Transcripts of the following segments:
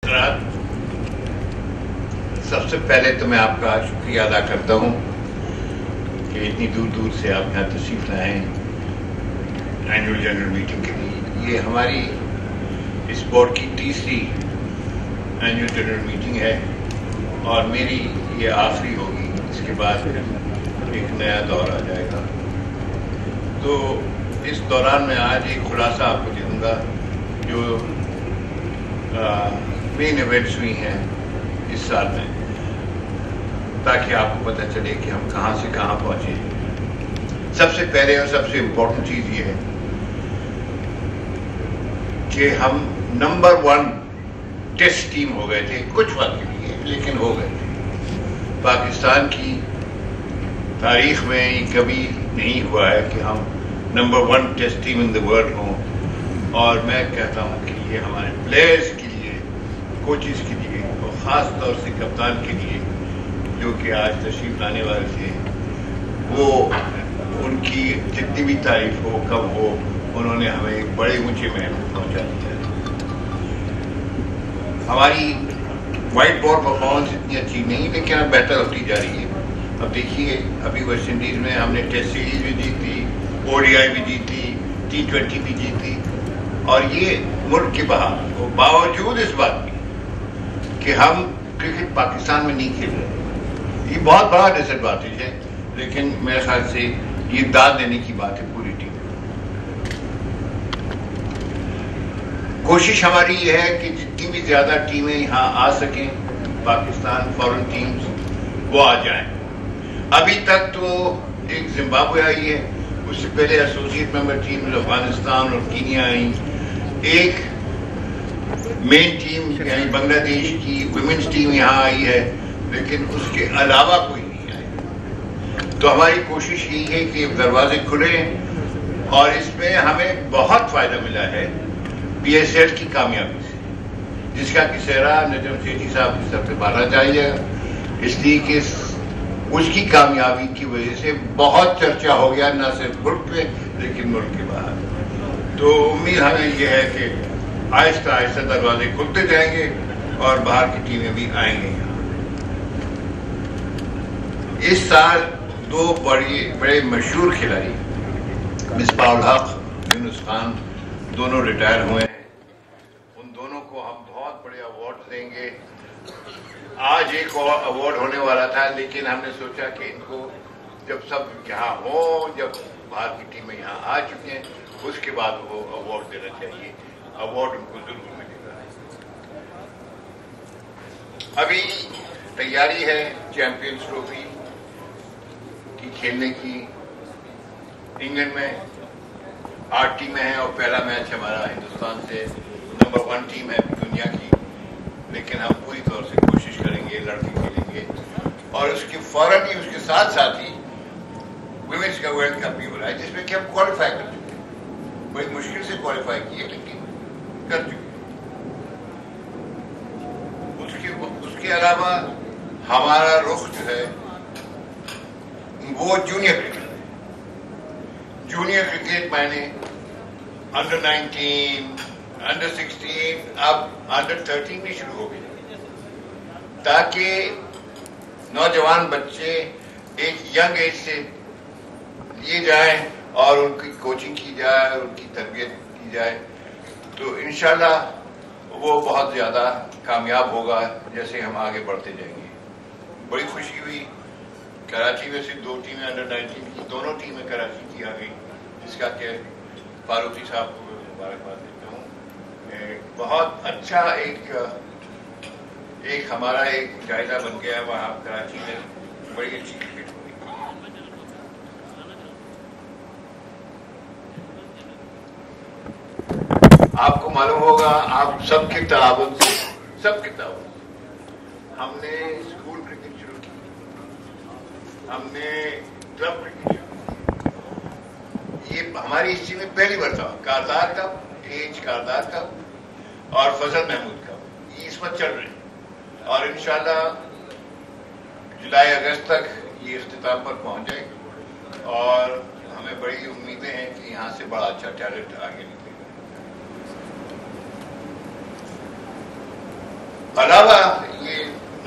حضرات، سب سے پہلے تو میں آپ کا شکریہ ادا کرتا ہوں کہ اتنی دور دور سے آپ یہاں تشریف لائے ہیں اینول جنرل میٹنگ کے لیے. یہ ہماری اس بورڈ کی تیسری اینول جنرل میٹنگ ہے اور میری یہ آخری ہوگی. اس کے بعد ایک نیا دور آ جائے گا. تو اس دوران میں آج ایک خلاصہ آپ کو دے دوں گا جو مین ایونٹس ہوئی ہیں اس سال میں، تاکہ آپ کو پتہ چلے کہ ہم کہاں سے کہاں پہنچے. سب سے پہلے اور سب سے امپورٹنٹ چیز یہ ہے کہ ہم نمبر 1 ٹیسٹ ٹیم ہو گئے تھے کچھ وقت کے لیے، لیکن ہو گئے تھے. پاکستان کی تاریخ میں یہ کبھی نہیں ہوا ہے کہ ہم number 1 test team in the world ہوں. اور میں کہتا ہوں کہ یہ ہمارے پلیئرز کے لیے، کوچز کے لیے اور خاص طور سے کپتان کے لیے جو کہ آج تشریف لانے والے تھے، وہ ان کی جتنی بھی تعریف ہو کم ہو، انہوں نے ہمیں ایک بڑے اونچے میں پہنچا دیا. ہماری وائٹ بال پرفارمنس اتنی اچھی نہیں، لیکن اب بہتر ہوتی جا رہی ہے. اب دیکھیے، ابھی ویسٹ انڈیز میں ہم نے ٹیسٹ سیریز بھی جیتی، ODI بھی جیتی، T20 بھی جیتی. اور یہ ملک کے باوجود اس بات کی کہ ہم کرکٹ پاکستان میں نہیں کھیل رہے. یہ بہت بڑا ڈس ایڈوانٹیج ہے، لیکن میرے خیال سے یہ داد دینے کی بات ہے پوری ٹیم. کوشش ہماری یہ ہے کہ جتنی بھی زیادہ ٹیمیں یہاں آ سکیں، پاکستان فورن ٹیمز وہ آ جائیں. ابھی تک تو ایک زمبابوے آئی ہے، اس سے پہلے ایسوسیٹ ممبر ٹیم افغانستان اور کینیا آئی. ایک مین ٹیم یعنی بنگلہ دیش کی ویمنز ٹیم یہاں آئی ہے، لیکن اس کے علاوہ کوئی نہیں آئی. تو ہماری کوشش یہی ہے کہ دروازے کھلیں، اور اس میں ہمیں بہت فائدہ ملا ہے PSL کی کامیابی سے، جس کا کہ سہرا نجم سیٹھی صاحب کی طرف سے بھرنا چاہیے، اس لیے کہ اس کی کامیابی کی وجہ سے بہت چرچا ہو گیا، نہ صرف ملک میں لیکن ملک کے باہر. تو امید ہمیں یہ ہے کہ آہستہ آہستہ دروازے کھلتے جائیں گے اور باہر کی ٹیمیں بھی آئیں گے. اس سال 2 بڑے مشہور کھلاڑی مصباح الحق، یونس خان، دونوں ریٹائر ہوئے ہیں. ان دونوں کو ہم بہت بڑے ایوارڈ دیں گے. آج ایک اور ایوارڈ ہونے والا تھا، لیکن ہم نے سوچا کہ ان کو جب سب یہاں ہوں، جب باہر کی ٹیمیں یہاں آ چکی ہیں، اس کے بعد وہ ایوارڈ دینا چاہیے. ایوارڈ ان کو ضرور ملے گا. ابھی تیاری ہے چیمپئنز ٹرافی کی کھیلنے کی. انگلینڈ میں 8 ٹیمیں ہیں اور پہلا میچ ہمارا ہندوستان سے نمبر 1 ٹیم ہے دنیا کی. لیکن ہم پوری طور سے کوشش کریں گے، لڑکے کھیلیں گے. اور اس کے فوراً ہی، اس کے ساتھ ساتھ ہی ویمنس کا ورلڈ کپ بھی ہو رہا ہے، جس میں کہ ہم کوالیفائی کر چکے ہیں. بڑی مشکل سے کوالیفائی کیے، لیکن کر چکے. اس کے علاوہ ہمارا رخ جو ہے وہ جونیئر کرکٹ ہے. جونیئر کرکٹ میں نے انڈر 19، انڈر 16، اب انڈر 13 بھی شروع ہو گئی، تاکہ نوجوان بچے ایک ینگ ایج سے لیے جائیں اور ان کی کوچنگ کی جائے، ان کی تربیت کی جائے. تو انشاءاللہ وہ بہت زیادہ کامیاب ہوگا جیسے ہم آگے بڑھتے جائیں گے. بڑی خوشی ہوئی، کراچی میں سے 2 ٹیمیں انڈر 19 کی، دونوں ٹیمیں کراچی کی آ گئی، جس کا کہ فاروقی صاحب کو مبارکباد دیتا ہوں. بہت اچھا ایک ہمارا ایک جائزہ بن گیا وہاں کراچی میں. بڑی اچھی کرکٹ ہوئی. آپ کو معلوم ہوگا، آپ سب کے تعاون سے ہم نے اسکول کرکٹ شروع کی، ہم نے کلب کرکٹ شروع کی. یہ ہماری ہسٹری میں پہلی بار تھا. کاردار کپ، کاردار کپ اور فضل محمود کپ، یہ اس وقت چل رہے ہیں. اور انشاءاللہ جولائی اگست تک یہ اختتام پر پہنچ جائے گی، اور ہمیں بڑی امیدیں ہیں کہ یہاں سے بڑا اچھا ٹیلنٹ آگے نکلے گا.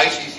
ICC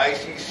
ICC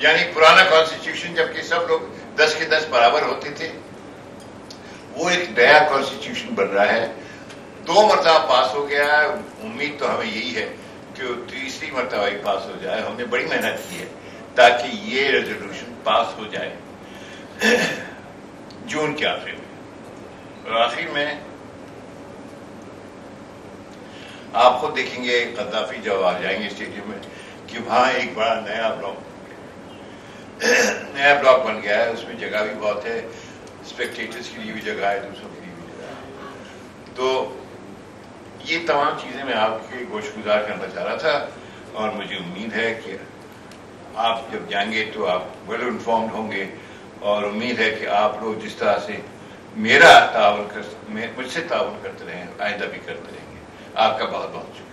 یعنی پرانا کانسٹیٹیوشن جبکہ سب لوگ 10 کے 10 برابر ہوتے تھے، وہ ایک نیا کانسٹیٹیوشن بن رہا ہے، 2 مرتبہ پاس ہو گیا ہے، امید تو ہمیں یہی ہے کہ وہ تیسری مرتبہ ہی پاس ہو جائے. ہم نے بڑی محنت کی ہے تاکہ یہ ریزولوشن پاس ہو جائے جون کے آخر میں. اور آخر میں آپ خود دیکھیں گے قذافی جب آ جائیں گے اسٹیڈیم میں کہ وہاں ایک بڑا نیا بلاک بن گیا ہے، اس میں جگہ بھی بہت ہے، اسپیکٹیٹرز کے لیے بھی جگہ ہے، دوسروں کے لیے بھی جگہ ہے. تو یہ تمام چیزیں میں آپ کے گوش گزار کرنا چاہ رہا تھا، اور مجھے امید ہے کہ آپ جب جائیں گے تو آپ ویل انفارمڈ ہوں گے، اور امید ہے کہ آپ لوگ جس طرح سے مجھ سے تعاون کرتے رہیں آئندہ بھی کرتے رہیں گے. آپ کا بہت بہت شکریہ.